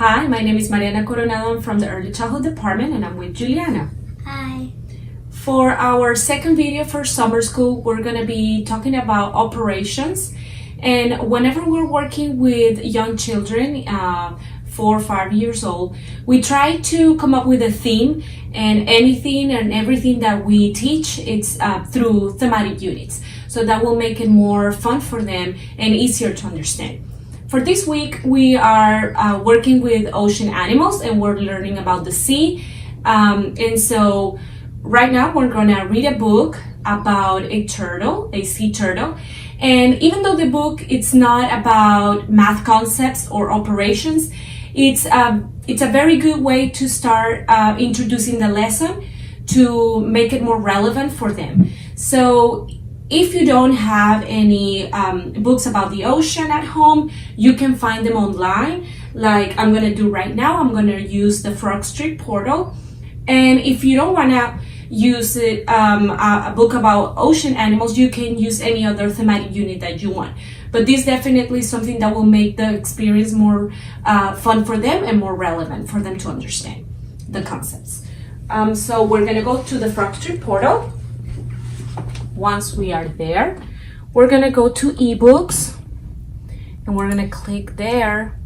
Hi, my name is Mariana Coronado. I'm from the Early Childhood Department and I'm with Juliana. Hi. For our second video for summer school, we're going to be talking about operations. And whenever we're working with young children, 4 or 5 years old, we try to come up with a theme, and anything and everything that we teach, it's through thematic units. So that will make it more fun for them and easier to understand. For this week, we are working with ocean animals and we're learning about the sea. And so right now we're gonna read a book about a turtle, a sea turtle. And even though the book, it's not about math concepts or operations, it's a very good way to start introducing the lesson to make it more relevant for them. So if you don't have any books about the ocean at home, you can find them online, like I'm gonna do right now. I'm gonna use the Frog Street portal. And if you don't wanna use it, a book about ocean animals, you can use any other thematic unit that you want. But this definitely is something that will make the experience more fun for them and more relevant for them to understand the concepts. So we're gonna go to the Frog Street portal. Once we are there, we're gonna go to ebooks and we're gonna click there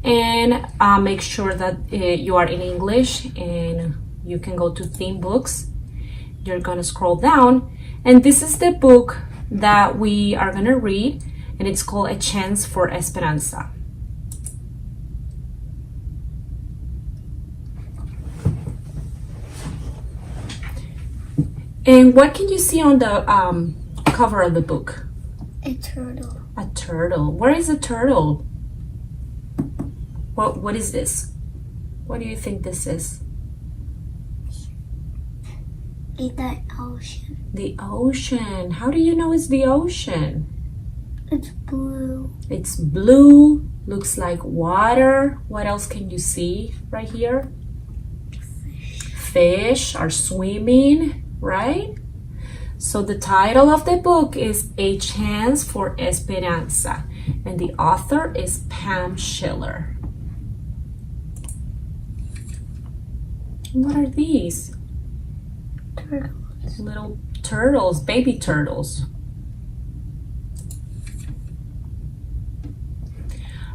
and make sure that you are in English, and you can go to theme books. You're gonna scroll down, and this is the book that we are gonna read, and it's called A Chance for Esperanza. And what can you see on the cover of the book? A turtle. A turtle. Where is a turtle? What is this? What do you think this is? In the ocean. The ocean. How do you know it's the ocean? It's blue. It's blue. Looks like water. What else can you see right here? Fish are swimming. Right? So the title of the book is A Chance for Esperanza, and the author is Pam Schiller. What are these? Turtles. Little turtles, baby turtles.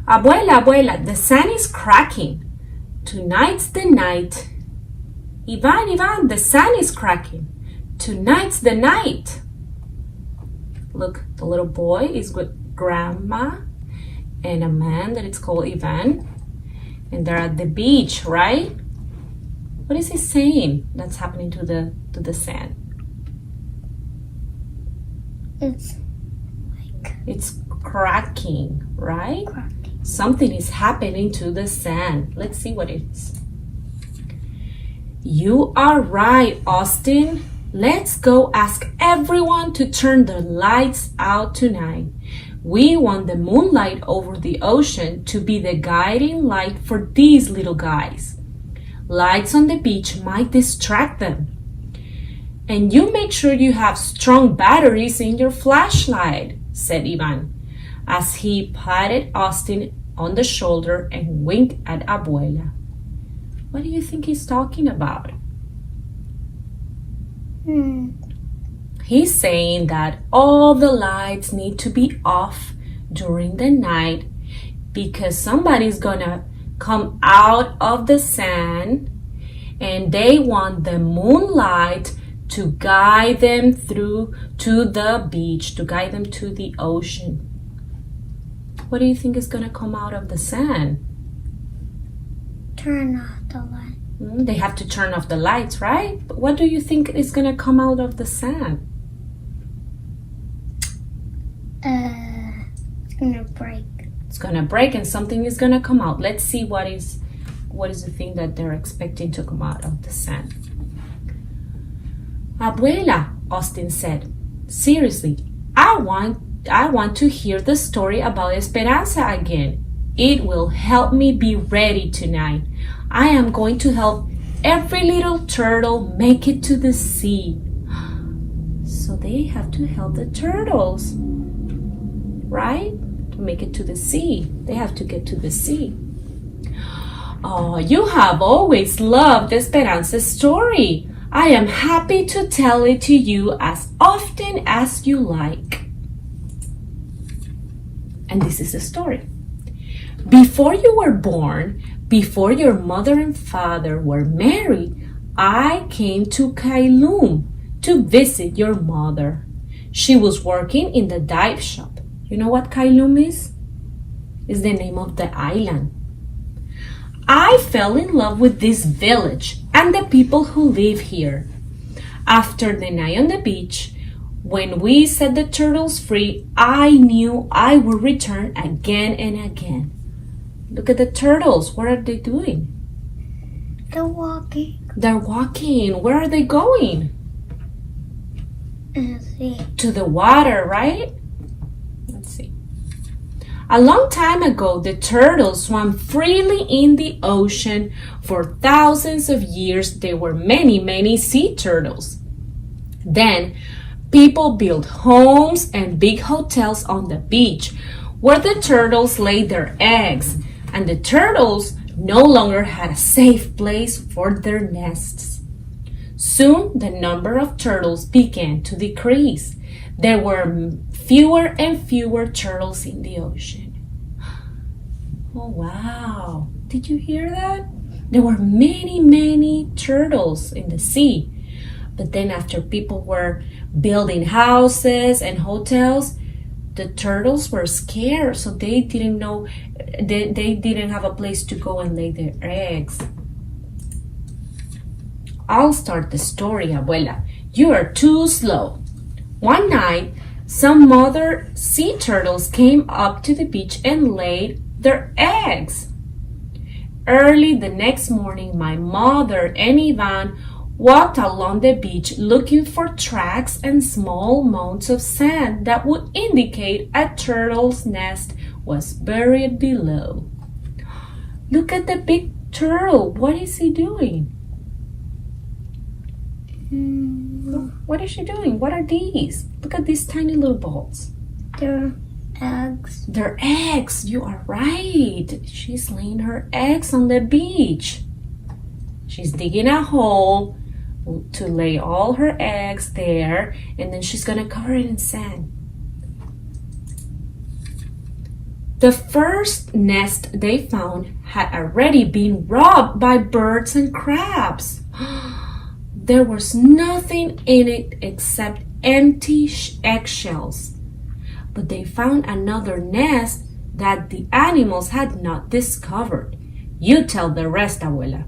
Abuela, the sun is cracking. Tonight's the night. Ivan, the sun is cracking. Tonight's the night. Look, the little boy is with grandma and a man that it's called Ivan. And they're at the beach, right? What is he saying that's happening to the sand? It's cracking, right? Cracking. Something is happening to the sand. Let's see what it is. You are right, Austin. Let's go ask everyone to turn the lights out tonight. We want the moonlight over the ocean to be the guiding light for these little guys. Lights on the beach might distract them. And you make sure you have strong batteries in your flashlight, said Ivan, as he patted Austin on the shoulder and winked at Abuela. What do you think he's talking about? He's saying that all the lights need to be off during the night because somebody's gonna come out of the sand and they want the moonlight to guide them through to the beach, to guide them to the ocean. What do you think is gonna come out of the sand? Turn off the light. They have to turn off the lights, right? But what do you think is going to come out of the sand? It's gonna break. It's going to break and something is going to come out. Let's see what is the thing that they're expecting to come out of the sand. Abuela, Austin said, seriously, I want to hear the story about Esperanza again. It will help me be ready tonight. I am going to help every little turtle make it to the sea. So they have to help the turtles, right? To make it to the sea. They have to get to the sea. Oh, you have always loved Esperanza's story. I am happy to tell it to you as often as you like. And this is the story. Before you were born, before your mother and father were married, I came to Kailum to visit your mother. She was working in the dive shop. You know what Kailum is? It's the name of the island. I fell in love with this village and the people who live here. After the night on the beach, when we set the turtles free, I knew I would return again and again. Look at the turtles. What are they doing? They're walking. They're walking. Where are they going? Let's see. To the water, right? Let's see. A long time ago, the turtles swam freely in the ocean. For thousands of years, there were many, many sea turtles. Then, people built homes and big hotels on the beach where the turtles laid their eggs, and the turtles no longer had a safe place for their nests. Soon, the number of turtles began to decrease. There were fewer and fewer turtles in the ocean. Oh, wow. Did you hear that? There were many, many turtles in the sea. But then after people were building houses and hotels, the turtles were scared, so they didn't know, they didn't have a place to go and lay their eggs. I'll start the story, Abuela. You are too slow. One night, some mother sea turtles came up to the beach and laid their eggs. Early the next morning, my mother and Ivan walked along the beach looking for tracks and small mounds of sand that would indicate a turtle's nest was buried below. Look at the big turtle. What is he doing? What is she doing? What are these? Look at these tiny little balls. They're eggs. They're eggs. You are right. She's laying her eggs on the beach. She's digging a hole to lay all her eggs there, and then she's gonna cover it in sand. The first nest they found had already been robbed by birds and crabs. There was nothing in it except empty eggshells. But they found another nest that the animals had not discovered. You tell the rest, Abuela.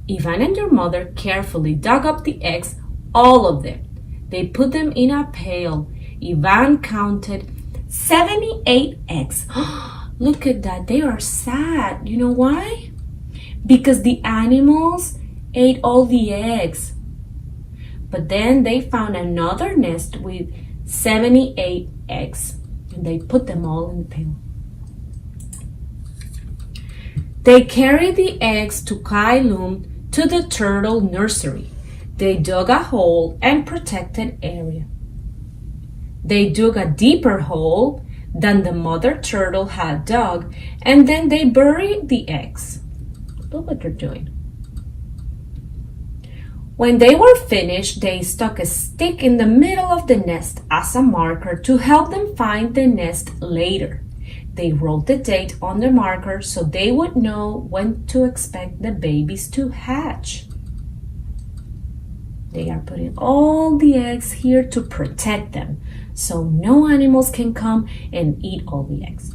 Ivan and your mother carefully dug up the eggs, all of them. They put them in a pail. Ivan counted 78 eggs. Look at that. They are sad. You know why? Because the animals ate all the eggs. But then they found another nest with 78 eggs, and they put them all in the pail. They carried the eggs to Kailum, to the turtle nursery. They dug a hole and protected area. They dug a deeper hole than the mother turtle had dug, and then they buried the eggs. Look what they're doing. When they were finished, they stuck a stick in the middle of the nest as a marker to help them find the nest later. They wrote the date on the marker so they would know when to expect the babies to hatch. They are putting all the eggs here to protect them so no animals can come and eat all the eggs.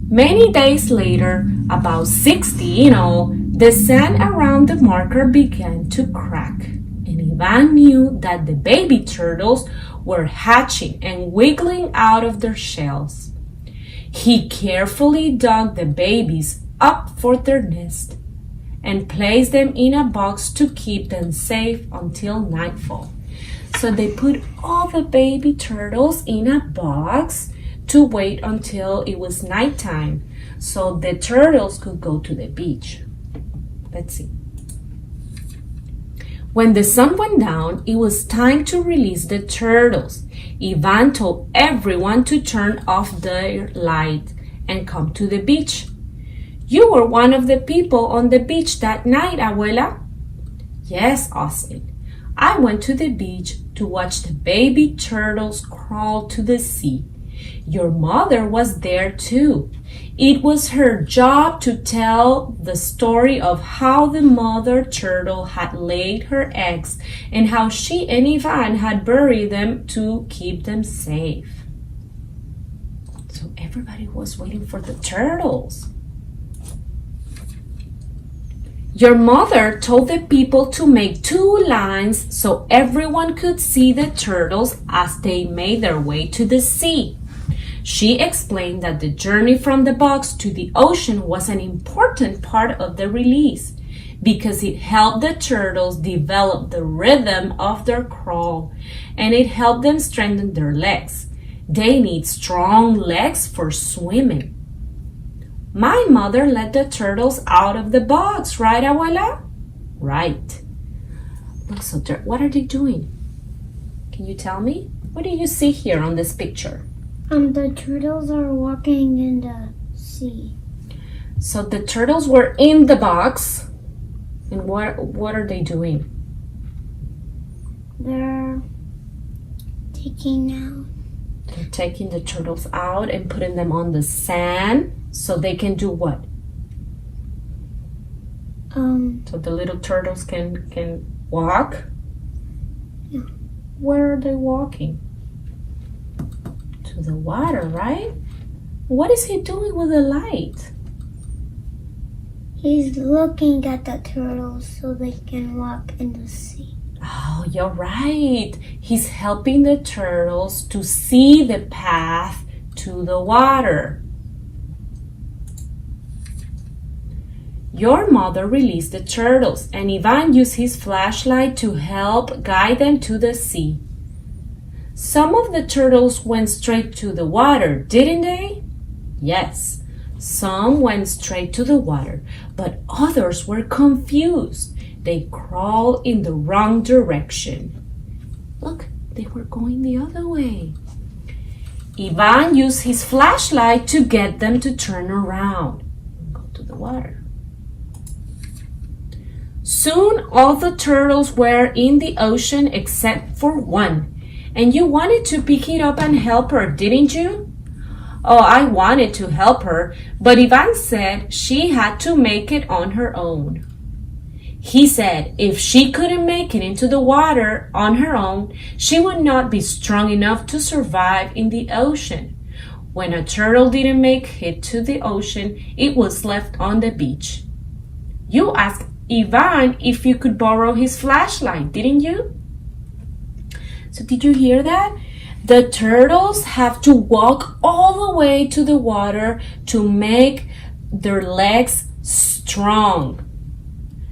Many days later, about 60 in all, the sand around the marker began to crack, and Ivan knew that the baby turtles were hatching and wiggling out of their shells. He carefully dug the babies up for their nest and placed them in a box to keep them safe until nightfall. So they put all the baby turtles in a box to wait until it was nighttime so the turtles could go to the beach. Let's see. When the sun went down, it was time to release the turtles. Ivan told everyone to turn off their light and come to the beach. You were one of the people on the beach that night, Abuela. Yes, Austin. I went to the beach to watch the baby turtles crawl to the sea. Your mother was there too. It was her job to tell the story of how the mother turtle had laid her eggs and how she and Ivan had buried them to keep them safe. So everybody was waiting for the turtles. Your mother told the people to make 2 lines so everyone could see the turtles as they made their way to the sea. She explained that the journey from the box to the ocean was an important part of the release because it helped the turtles develop the rhythm of their crawl and it helped them strengthen their legs. They need strong legs for swimming. My mother let the turtles out of the box, right, Abuela? Right. Look, so what are they doing? Can you tell me? What do you see here on this picture? The turtles are walking in the sea. So the turtles were in the box. And what are they doing? They're taking out. They're taking the turtles out and putting them on the sand so they can do what? So the little turtles can walk? Yeah. Where are they walking? To the water, right? What is he doing with the light? He's looking at the turtles so they can walk in the sea. Oh, you're right. He's helping the turtles to see the path to the water. Your mother released the turtles, and Ivan used his flashlight to help guide them to the sea. Some of the turtles went straight to the water, didn't they? Yes, some went straight to the water, but others were confused. They crawled in the wrong direction. Look, they were going the other way. Ivan used his flashlight to get them to turn around and go to the water. Soon all the turtles were in the ocean except for one. And you wanted to pick it up and help her, didn't you? Oh, I wanted to help her, but Ivan said she had to make it on her own. He said if she couldn't make it into the water on her own, she would not be strong enough to survive in the ocean. When a turtle didn't make it to the ocean, it was left on the beach. You asked Ivan if you could borrow his flashlight, didn't you? So did you hear that? The turtles have to walk all the way to the water to make their legs strong.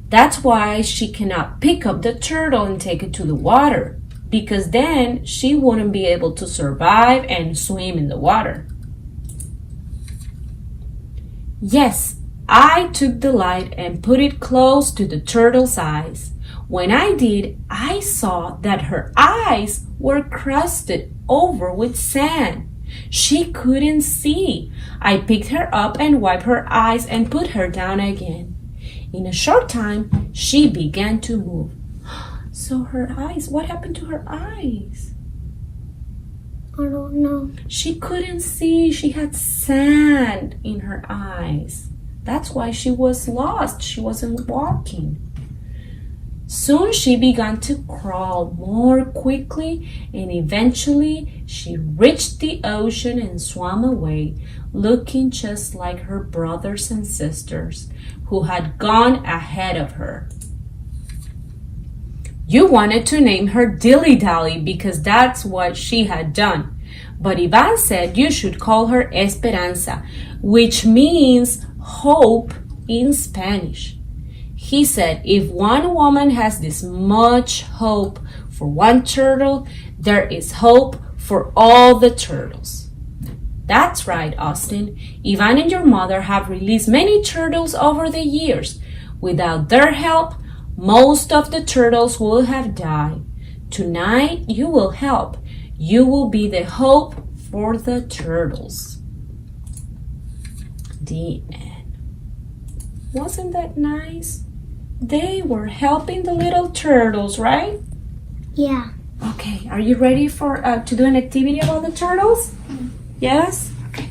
That's why she cannot pick up the turtle and take it to the water, because then she wouldn't be able to survive and swim in the water. Yes, I took the light and put it close to the turtle's eyes. When I did, I saw that her eyes were crusted over with sand. She couldn't see. I picked her up and wiped her eyes and put her down again. In a short time, she began to move. So her eyes, what happened to her eyes? I don't know. She couldn't see. She had sand in her eyes. That's why she was lost. She wasn't walking. Soon she began to crawl more quickly, and eventually she reached the ocean and swam away, looking just like her brothers and sisters who had gone ahead of her. You wanted to name her Dilly Dally because that's what she had done. But Ivan said you should call her Esperanza, which means hope in Spanish. He said, if one woman has this much hope for one turtle, there is hope for all the turtles. That's right, Austin. Ivan and your mother have released many turtles over the years. Without their help, most of the turtles will have died. Tonight, you will help. You will be the hope for the turtles. The end. Wasn't that nice? They were helping the little turtles, right? Yeah. Okay, are you ready for to do an activity about the turtles? Yes? Okay.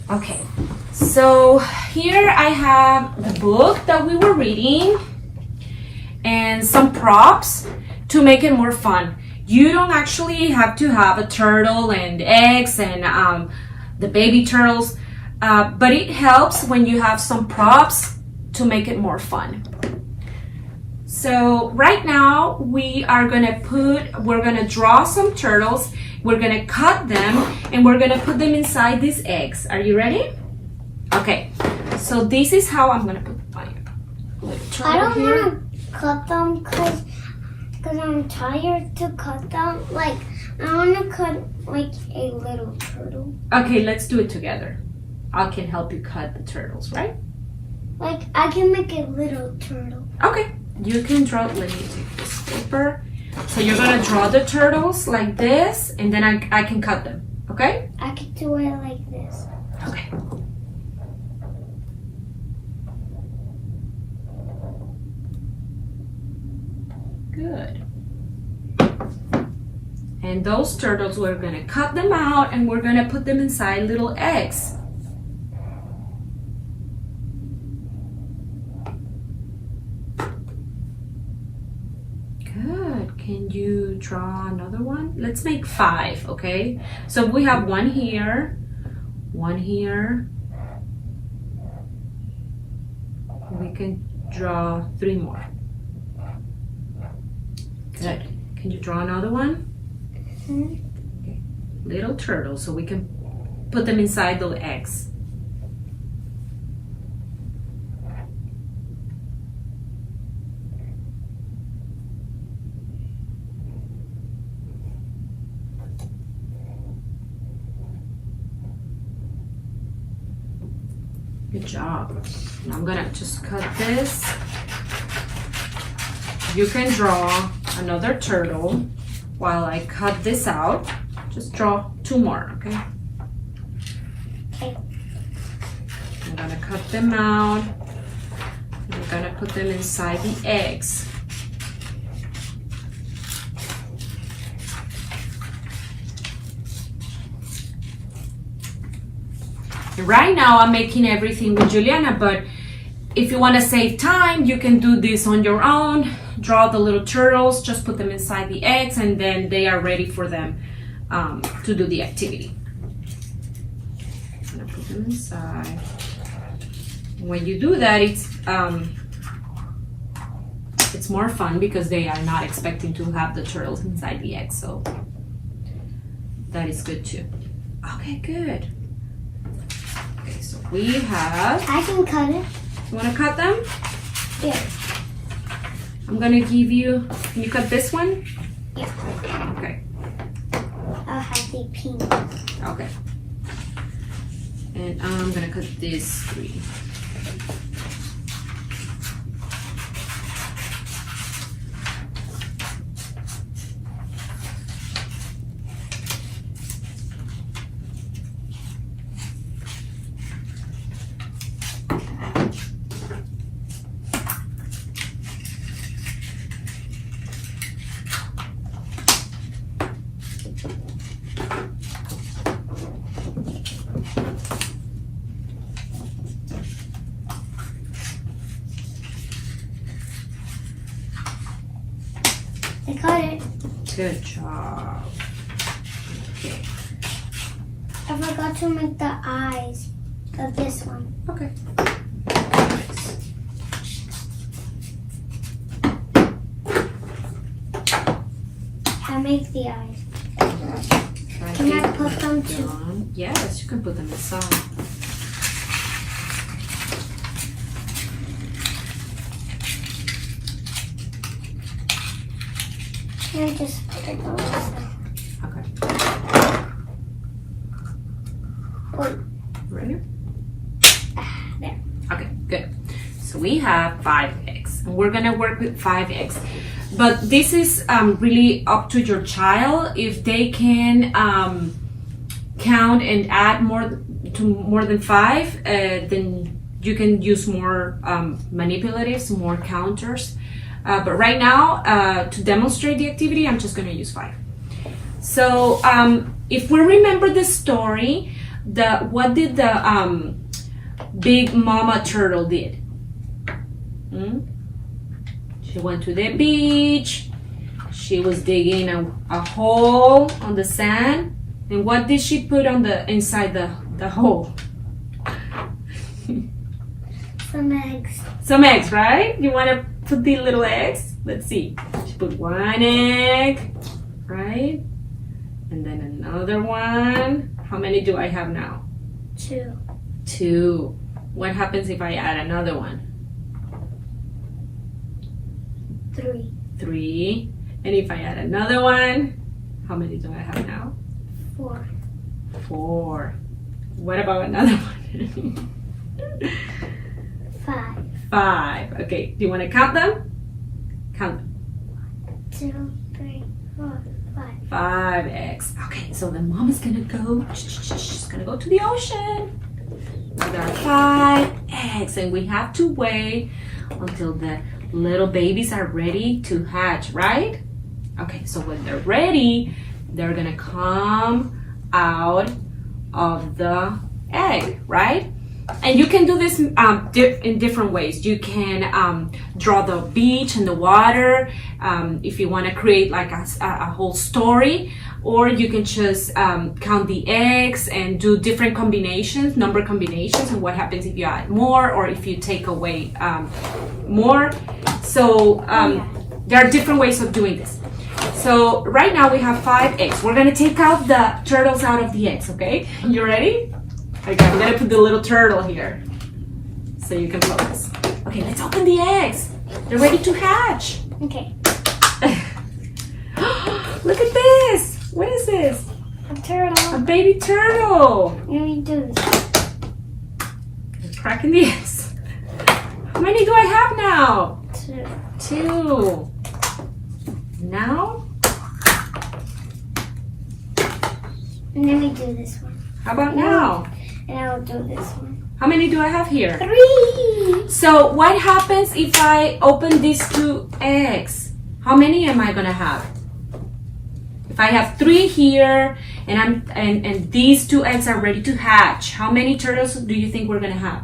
Okay, so here I have the book that we were reading and some props to make it more fun. You don't actually have to have a turtle and eggs and the baby turtles, but it helps when you have some props to make it more fun. So right now we're gonna draw some turtles, we're gonna cut them, and we're gonna put them inside these eggs. Are you ready? Okay, so this is how I'm gonna put my little turtle I don't here. want to cut them because I'm tired to cut them. Like, I want to cut like a little turtle. Okay, let's do it together. I can help you cut the turtles, right? Like, I can make a little turtle. Okay, you can draw. Let me take this paper. So you're gonna draw the turtles like this, and then I can cut them. Okay? I can do it like this. Okay. Good. And those turtles, we're gonna cut them out and we're gonna put them inside little eggs. Good. Can you draw another one? Let's make 5, okay? So we have one here, we can draw 3 more. Good. Can you draw another one? Okay. Little turtle, so we can put them inside the eggs. Good job. Now I'm gonna just cut this. You can draw another turtle while I cut this out. Just draw 2 more, okay? Okay. I'm gonna cut them out. I'm gonna put them inside the eggs. Right now I'm making everything with Juliana, but if you want to save time, you can do this on your own. Draw the little turtles, just put them inside the eggs, and then they are ready for them to do the activity. I'm gonna put them inside. When you do that, it's more fun because they are not expecting to have the turtles inside the eggs, so that is good too. Okay, good. Okay, so we have. I can cut it. You want to cut them? Yeah. I'm gonna give you. Can you cut this one? Yeah. Okay. I'll have the pink. Okay. And I'm gonna cut this 3. I cut it. Good job. Okay. I forgot to make the eyes of this one. Okay. I make the eyes. Can I put them too? Yes, you can put them inside. Can I just put it on this side? Okay. Wait. Ready? There. Okay, good. So we have 5 eggs, and we're gonna work with 5 eggs. But this is really up to your child. If they can count and add more than 5, then you can use more manipulatives, more counters. But right now, to demonstrate the activity, I'm just going to use 5. So if we remember the story, what did the big mama turtle did? She went to the beach. She was digging a hole on the sand. And what did she put on inside the hole? Some eggs. Some eggs, right? You want to put the little eggs? Let's see. She put 1 egg, right? And then another one. How many do I have now? 2. 2. What happens if I add another one? 3. 3. And if I add another one, how many do I have now? 4. 4. What about another one? 5. 5. Okay, do you want to count them? Count them. 2, 3, 4, 5. 5 eggs. Okay, so the mom is gonna go. She's gonna go to the ocean. There are 5 eggs, and we have to wait until the little babies are ready to hatch, right? Okay, so when they're ready, they're gonna come out of the egg, right? And you can do this in different ways. You can draw the beach and the water if you want to create like a whole story, or you can just count the eggs and do different combinations, number combinations, and what happens if you add more or if you take away more. So there are different ways of doing this. So right now we have 5 eggs. We're gonna take out the turtles out of the eggs, okay? You ready? Okay, I'm gonna put the little turtle here so you can focus. Okay, let's open the eggs. They're ready to hatch. Okay. Look at this. What is this? A turtle. A baby turtle. Let me do this. Cracking the eggs. How many do I have now? 2. 2. Now? And let me do this one. How about now? And I'll do this one. How many do I have here? 3. So what happens if I open these 2 eggs? How many am I gonna have? If I have 3 here and these 2 eggs are ready to hatch, how many turtles do you think we're gonna have?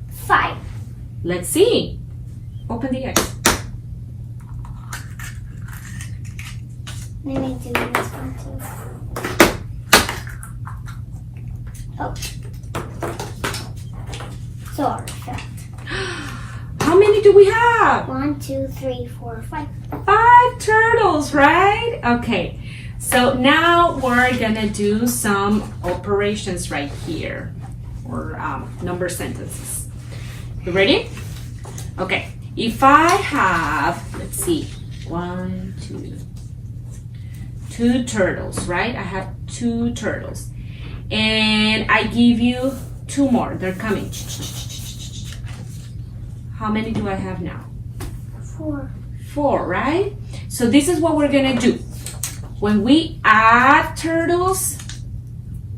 5. Let's see. Open the eggs. Let me do this one too. Oh. Sorry. How many do we have? 1, 2, 3, 4, 5. 5 turtles, right? Okay. So now we're gonna do some operations right here, or number sentences. You ready? Okay. If I have, let's see, 1, 2 turtles, right? I have 2 turtles. And I give you 2 more. They're coming. How many do I have now? 4. 4, right? So this is what we're gonna do. When we add turtles,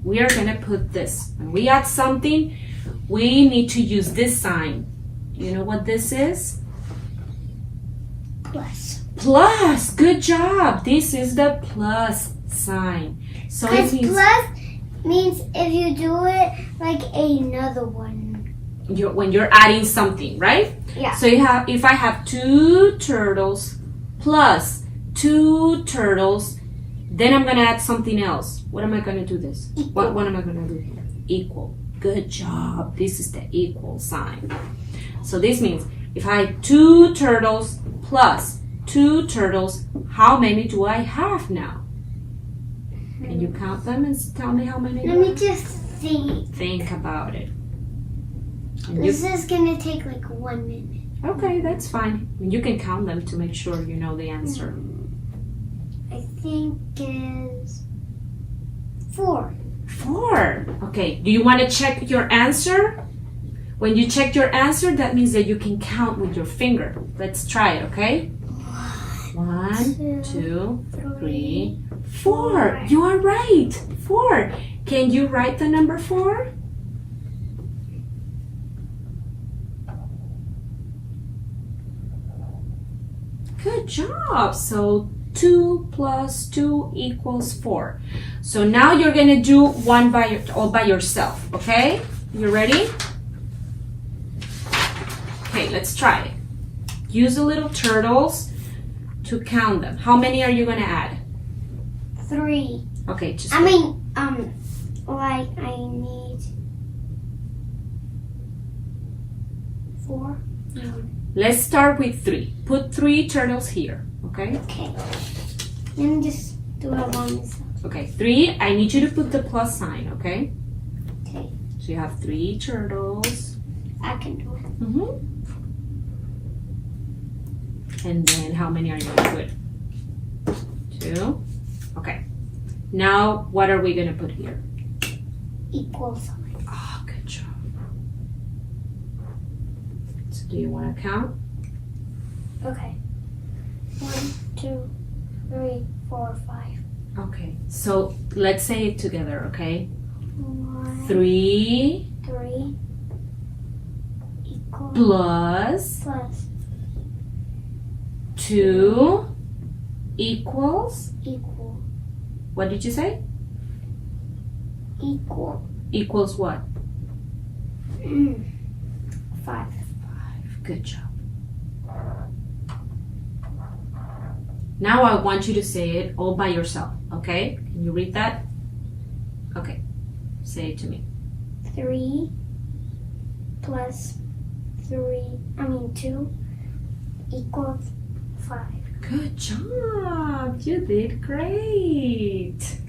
we are gonna put this. When we add something, we need to use this sign. You know what this is? Plus. Plus. Good job. This is the plus sign. So it Because means plus means if you do it like another one. when you're adding something, right? Yeah. So if I have 2 turtles plus 2 turtles, then I'm gonna add something else. What am I gonna do this? What am I gonna do here? Equal. Good job. This is the equal sign. So this means if I have 2 turtles plus 2 turtles, how many do I have now? Can you count them and tell me how many? Let me just think. Think about it. And This is gonna take like 1 minute. Okay, that's fine. You can count them to make sure you know the answer. I think is 4. 4. Okay, do you want to check your answer? When you check your answer, that means that you can count with your finger. Let's try it, okay? 1, 2, 3, 4. You are right. 4. Can you write the number 4? Good job. So 2 plus 2 equals 4. So now you're going to do one all by yourself, okay? You ready? Okay, let's try it. Use the little turtles to count them. How many are you going to add? 3. Okay, just... I need 4. No. Let's start with 3. Put 3 turtles here, okay? Okay. Then just do it one myself. Okay, 3. I need you to put the plus sign, okay? Okay. So you have 3 turtles. I can do it. Mm-hmm. And then how many are you going to put? 2. Okay. Now, what are we going to put here? Equal sign. Oh, good job. So do you want to count? Okay. 1, 2, 3, 4, 5. Okay. So let's say it together, okay? 1, 3 3 equal plus plus 2 equals... equal What did you say? equal Equals what? 5. 5. Good job. Now I want you to say it all by yourself, okay? Can you read that? Okay. Say it to me. 3 plus 2 equals 5. Good job. You did great.